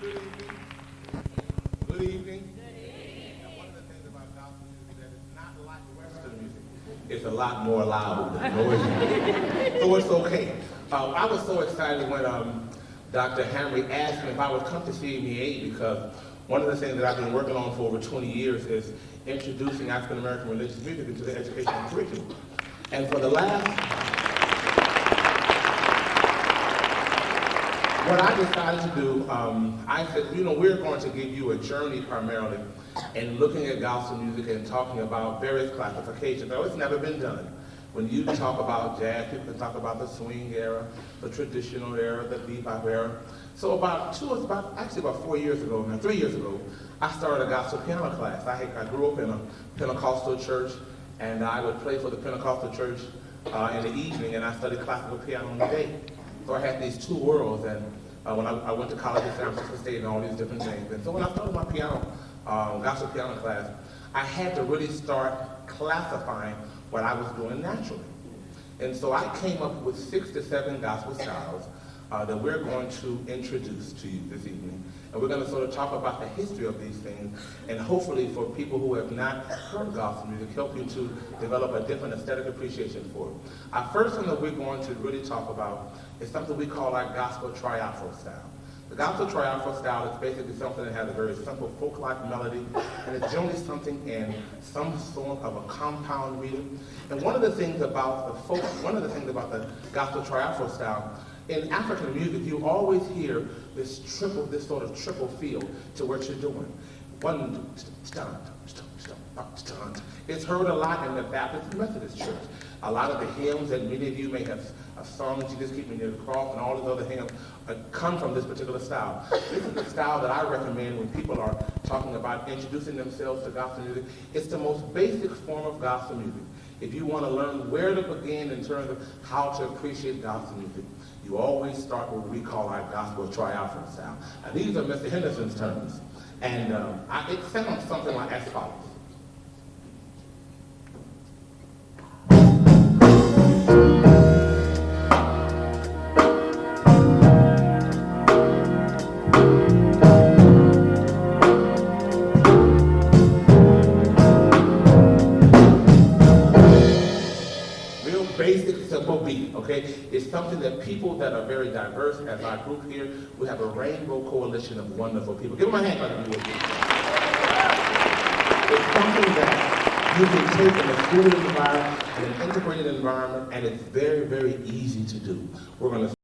Good evening. And one of the things about gospel music is that it's not like Western music. It's a lot more loud and noisy. So it's okay. I was so excited when Dr. Henry asked me if I would come to CMEA because one of the things that I've been working on for over 20 years is introducing African American religious music into the educational curriculum. And for the last what I decided to do, I said, we're going to give you a journey primarily in looking at gospel music and talking about various classifications. Now, it's never been done. When you talk about jazz, people can talk about the swing era, the traditional era, the bebop era. So about 4 years ago, now 3 years ago, I started a gospel piano class. I grew up in a Pentecostal church, and I would play for the Pentecostal church in the evening, and I studied classical piano in the day. So I had these two worlds, and when I went to college at San Francisco State and all these different things. And so when I started my gospel piano class, I had to really start classifying what I was doing naturally. And so I came up with 6 to 7 gospel styles that we're going to introduce to you this evening. And we're going to sort of talk about the history of these things, and hopefully for people who have not heard gospel music, help you to develop a different aesthetic appreciation for it. Our first one that we're going to really talk about is something we call our gospel Tri-Afro style. The gospel Tri-Afro style is basically something that has a very simple folk-like melody, and it's generally something in some sort of a compound rhythm. And one of the things about the gospel Tri-Afro style, in African music, you always hear this sort of triple feel to what you're doing. It's heard a lot in the Baptist and Methodist church. A lot of the hymns that many of you may have sung, Jesus Keep Me Near the Cross, and all these other hymns come from this particular style. This is the style that I recommend when people are talking about introducing themselves to gospel music. It's the most basic form of gospel music. If you want to learn where to begin in terms of how to appreciate gospel music, you always start with what we call our gospel Tri-Afro style. Now, these are Mr. Henderson's terms, and it sounds something like as follows. Okay, it's something that people that are very diverse, as our group here, we have a rainbow coalition of wonderful people. Give them a hand clap if you would. It's something that you can take in a school environment, in an integrated environment, and it's very, very easy to do. We're going to